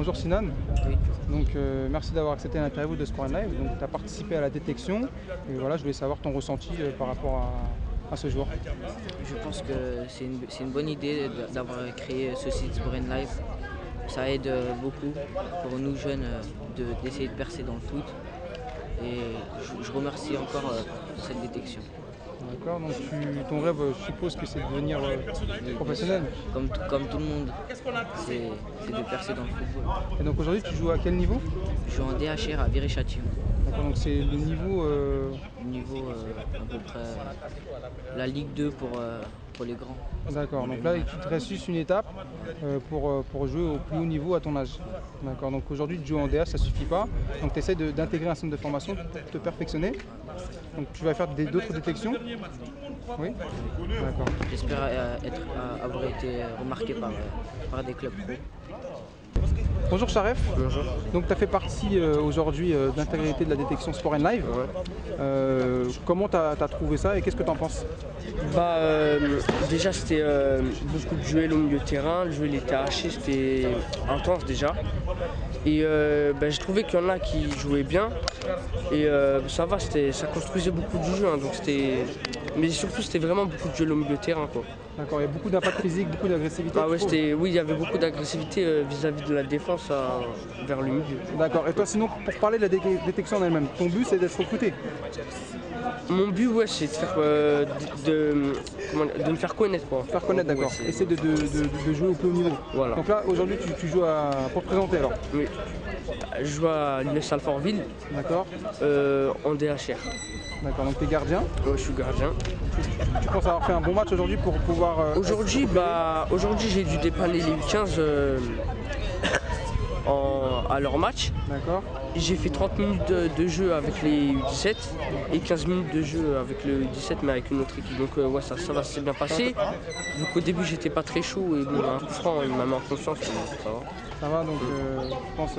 Bonjour Sinan. Oui. Donc merci d'avoir accepté l'interview de Sport Live. Donc tu as participé à la détection et voilà, je voulais savoir ton ressenti par rapport à ce jour. Je pense que c'est une bonne idée d'avoir créé ce site Sport Live. Ça aide beaucoup pour nous jeunes d'essayer de percer dans le foot. Et je remercie encore pour cette détection. D'accord, donc ton rêve, je suppose que c'est de devenir professionnel. Comme tout le monde, c'est de percer dans le football. Et donc aujourd'hui tu joues à quel niveau? Je joue en DHR à Viry-Châtillon. D'accord, donc c'est le niveau... Niveau à peu près la Ligue 2 pour les grands. D'accord, donc là il te reste juste une étape pour jouer au plus haut niveau à ton âge. D'accord, donc aujourd'hui tu joues en DH, ça suffit pas. Donc tu essaies d'intégrer un centre de formation pour te perfectionner. Donc tu vas faire d'autres détections? Oui. D'accord. J'espère avoir été remarqué par des clubs pro. Bonjour Charef. Bonjour. Donc tu as fait partie aujourd'hui d'intégrité de la détection Sport Live. Ouais. Comment tu as trouvé ça et qu'est-ce que tu en penses? Déjà c'était beaucoup de duels au milieu de terrain, le jeu il était haché, c'était intense déjà. Et j'ai trouvé qu'il y en a qui jouaient bien et ça va, ça construisait beaucoup du jeu, hein, donc mais surtout c'était vraiment beaucoup de duels au milieu de terrain, quoi. D'accord, il y a beaucoup d'impact physique, beaucoup d'agressivité. Ah ouais, oui, il y avait beaucoup d'agressivité vis-à-vis de la défense vers le milieu. D'accord, et toi sinon pour parler de la détection en elle-même, ton but c'est d'être recruté? Mon but, ouais, c'est de me faire connaître, quoi. Faire connaître, d'accord. Ouais, essayer de jouer au plus haut niveau. Voilà. Donc là, aujourd'hui, tu joues pour te présenter alors? Oui. Je joue à l'US Alfortville. D'accord. En DHR. D'accord, donc tu es gardien? Ouais, je suis gardien. Tu penses avoir fait un bon match aujourd'hui pour pouvoir... Aujourd'hui, j'ai dû dépanner les U15 à leur match. D'accord. J'ai fait 30 minutes de jeu avec les U17 et 15 minutes de jeu avec le U17 mais avec une autre équipe. Donc ouais, ça va, c'est bien passé. Donc au début j'étais pas très chaud et bon, un coup franc il m'a mis en confiance, ça va. Ça va, donc je pense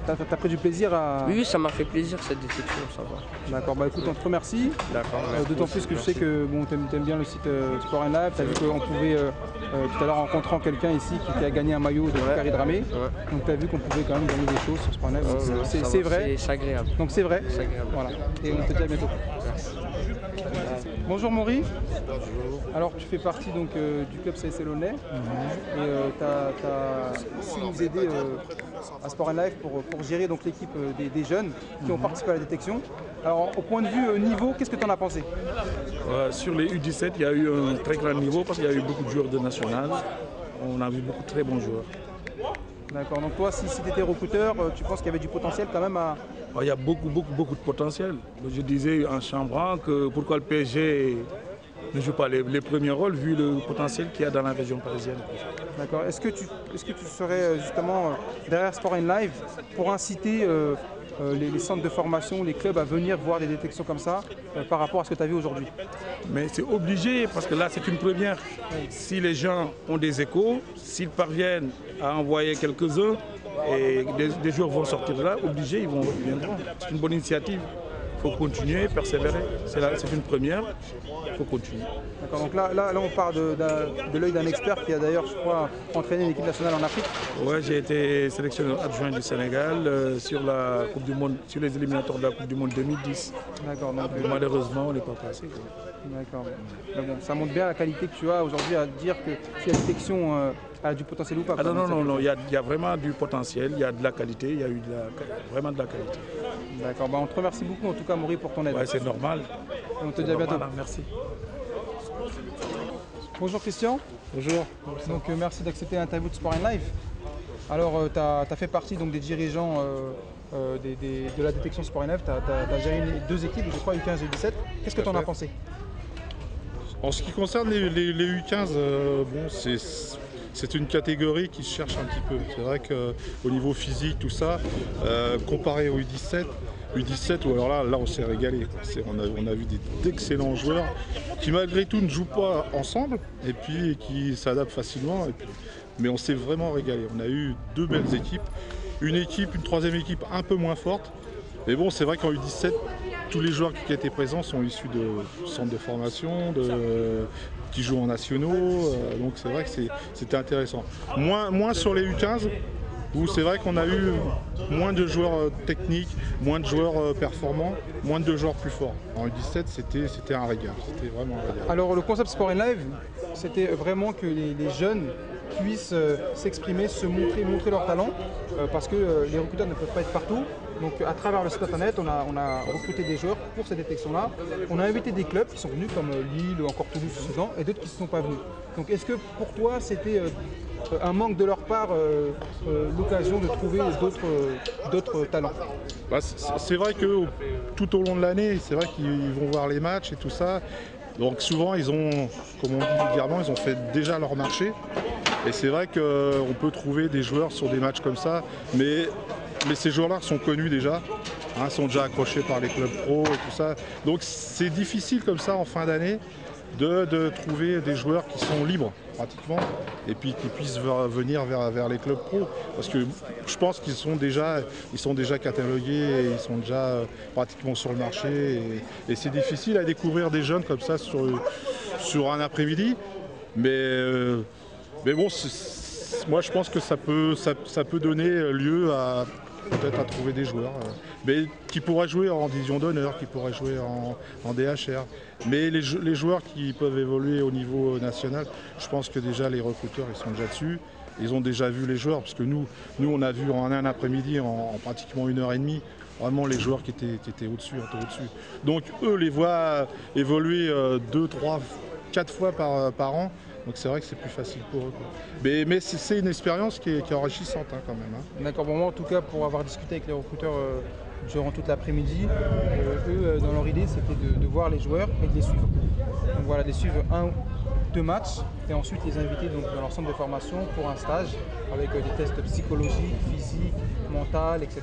t'as pris du plaisir à... Oui, ça m'a fait plaisir cette détection, ça va. D'accord, bah écoute, on te remercie. D'accord. D'autant plus que je sais que bon, t'aimes bien le site Sport Live, t'as vu qu'on pouvait tout à l'heure en rencontrant quelqu'un ici qui a gagné un maillot de Carré Dramé. Ouais. Donc t'as vu qu'on pouvait quand même gagner des choses sur Sport Live. C'est vrai. C'est agréable. Donc c'est vrai. C'est agréable. Voilà. Et on te dit à bientôt. Merci. Bonjour Maury. Alors tu fais partie donc, du club CSL Launay et tu as aussi nous aidé à Sport Live pour gérer donc l'équipe des jeunes qui ont participé à la détection. Alors au point de vue niveau, qu'est-ce que tu en as pensé? Sur les U17, il y a eu un très grand niveau parce qu'il y a eu beaucoup de joueurs de national. On a vu beaucoup de très bons joueurs. D'accord, donc toi si tu étais recruteur, tu penses qu'il y avait du potentiel quand même à... Il y a beaucoup de potentiel. Je disais en chambrant que pourquoi le PSG ne joue pas les premiers rôles vu le potentiel qu'il y a dans la région parisienne. D'accord, est-ce que tu serais justement derrière Sport Live pour inciter les centres de formation, les clubs à venir voir des détections comme ça par rapport à ce que tu as vu aujourd'hui? Mais c'est obligé parce que là c'est une première. Si les gens ont des échos, s'ils parviennent à envoyer quelques-uns et des joueurs vont sortir de là, obligés, ils viendront. C'est une bonne initiative. Il faut continuer, persévérer. C'est une première, il faut continuer. D'accord, donc là on part de l'œil d'un expert qui a d'ailleurs, je crois, entraîné l'équipe nationale en Afrique. Oui, j'ai été sélectionneur adjoint du Sénégal sur la Coupe du Monde, sur les éliminatoires de la Coupe du Monde 2010. D'accord. Donc, malheureusement, on n'est pas passé. D'accord. Mais bon, ça montre bien la qualité que tu as aujourd'hui à dire que si la détection a du potentiel ou pas. Ah non, il y a vraiment du potentiel, il y a de la qualité, il y a eu vraiment de la qualité. D'accord, on te remercie beaucoup en tout cas Maury pour ton aide. Ouais, c'est normal. Et on te dit à bientôt. Merci. Bonjour Christian. Bonjour. Donc merci d'accepter l'interview de Sport Live. Alors tu as fait partie donc, des dirigeants de la détection Sport Live, tu as géré deux équipes, je crois U15 et U17. Qu'est-ce que tu en as pensé? En ce qui concerne les U15, c'est une catégorie qui se cherche un petit peu. C'est vrai qu'au niveau physique, tout ça, comparé au U17, ou alors là on s'est régalé. On a vu d'excellents joueurs qui malgré tout ne jouent pas ensemble et puis qui s'adaptent facilement. Mais on s'est vraiment régalé. On a eu deux belles équipes. Une troisième équipe un peu moins forte. Mais bon, c'est vrai qu'en U17, tous les joueurs qui étaient présents sont issus de centres de formation, qui jouent en nationaux. Donc c'est vrai que c'était intéressant. Moins sur les U15. où c'est vrai qu'on a eu moins de joueurs techniques, moins de joueurs performants, moins de joueurs plus forts. En U17, c'était un régal, c'était vraiment un régal. Alors le concept Sport & Live, c'était vraiment que les jeunes puissent s'exprimer, se montrer leur talent, parce que les recruteurs ne peuvent pas être partout. Donc à travers le site internet, on a recruté des joueurs pour cette détection-là. On a invité des clubs qui sont venus comme Lille ou encore Toulouse ou Sedan et d'autres qui ne sont pas venus. Donc est-ce que pour toi c'était un manque de leur part l'occasion de trouver d'autres talents? C'est vrai que tout au long de l'année, c'est vrai qu'ils vont voir les matchs et tout ça. Donc souvent ils ont, comme on dit vulgairement, ils ont fait déjà leur marché. Et c'est vrai qu'on peut trouver des joueurs sur des matchs comme ça, mais ces joueurs-là sont connus déjà, hein, sont déjà accrochés par les clubs pro et tout ça. Donc c'est difficile comme ça en fin d'année de trouver des joueurs qui sont libres pratiquement et puis qui puissent venir vers les clubs pro. Parce que je pense qu'ils sont déjà catalogués et ils sont déjà pratiquement sur le marché. Et c'est difficile à découvrir des jeunes comme ça sur un après-midi. Mais bon, moi je pense que ça peut donner lieu à peut-être à trouver des joueurs mais qui pourraient jouer en division d'honneur, qui pourraient jouer en DHR. Mais les joueurs qui peuvent évoluer au niveau national, je pense que déjà les recruteurs ils sont déjà dessus. Ils ont déjà vu les joueurs, parce que nous on a vu en un après-midi, en pratiquement 1h30, vraiment les joueurs qui étaient au-dessus, Donc eux les voient évoluer 2, 3, 4 fois par an. Donc c'est vrai que c'est plus facile pour eux. Mais c'est une expérience qui est enrichissante hein, quand même. Hein. D'accord, bon, moi en tout cas pour avoir discuté avec les recruteurs durant toute l'après-midi, eux dans leur idée c'était de voir les joueurs et de les suivre. Donc voilà, de les suivre 1 ou 2 matchs et ensuite les inviter donc, dans leur centre de formation pour un stage avec des tests psychologiques, physiques, mentales, etc.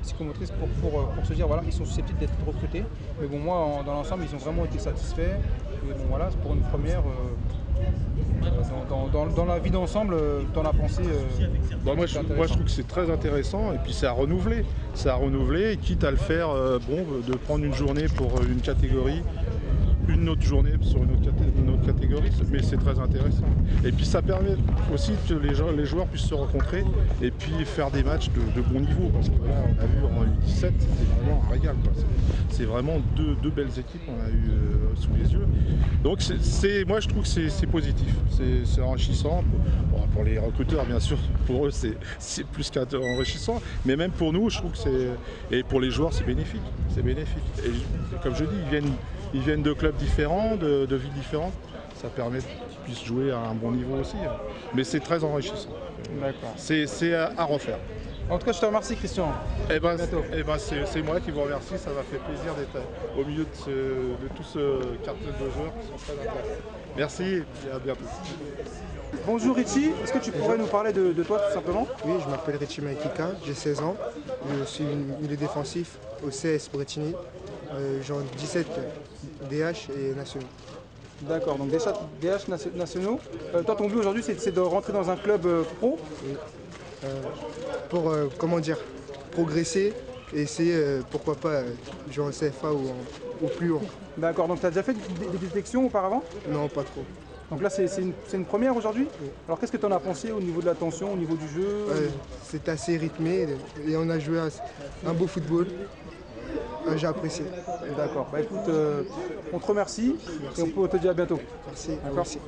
Psychomotrices pour se dire voilà, ils sont susceptibles d'être recrutés. Mais bon moi dans l'ensemble ils ont vraiment été satisfaits. Et bon voilà, pour une première. Dans la vie d'ensemble, t'en as pensé moi je trouve que c'est très intéressant et puis c'est à renouveler. C'est à renouveler, quitte à le faire, de prendre une journée pour une catégorie, une autre journée sur une autre catégorie, mais c'est très intéressant. Et puis ça permet aussi que les joueurs puissent se rencontrer et puis faire des matchs de bon niveau, parce que là on a vu en U17, c'était vraiment un régal. C'est vraiment deux belles équipes qu'on a eu sous les yeux. Donc moi je trouve que c'est positif, c'est enrichissant. Pour les recruteurs bien sûr, pour eux c'est plus qu'enrichissant, mais même pour nous je trouve que et pour les joueurs c'est bénéfique. Et comme je dis, ils viennent de clubs différents, de villes différentes. Ça permet qu'ils puissent jouer à un bon niveau aussi. Mais c'est très enrichissant. D'accord. C'est à refaire. En tout cas, je te remercie, Christian. C'est moi qui vous remercie. Ça m'a fait plaisir d'être au milieu de tout ce quartier de joueurs qui sont très intéressants. Merci et à bientôt. Bonjour Richie, est-ce que tu pourrais nous parler de toi tout simplement? Oui, je m'appelle Richie Maikika, j'ai 16 ans. Je suis milieu défensif au CS Bretigny. J'ai 17 DH et nationaux. D'accord, donc DH nationaux. Toi, ton but aujourd'hui, c'est de rentrer dans un club pro? Oui. Pour, progresser et essayer, pourquoi pas, jouer en CFA ou plus haut. D'accord, donc tu as déjà fait des détections auparavant? Non, pas trop. Donc là, c'est une première aujourd'hui? Oui. Alors qu'est-ce que tu en as pensé au niveau de l'attention, au niveau du jeu? C'est assez rythmé et on a joué un beau football. J'ai apprécié. D'accord, bah écoute, on te remercie. Merci. Et on peut te dire à bientôt. Merci. D'accord. Merci.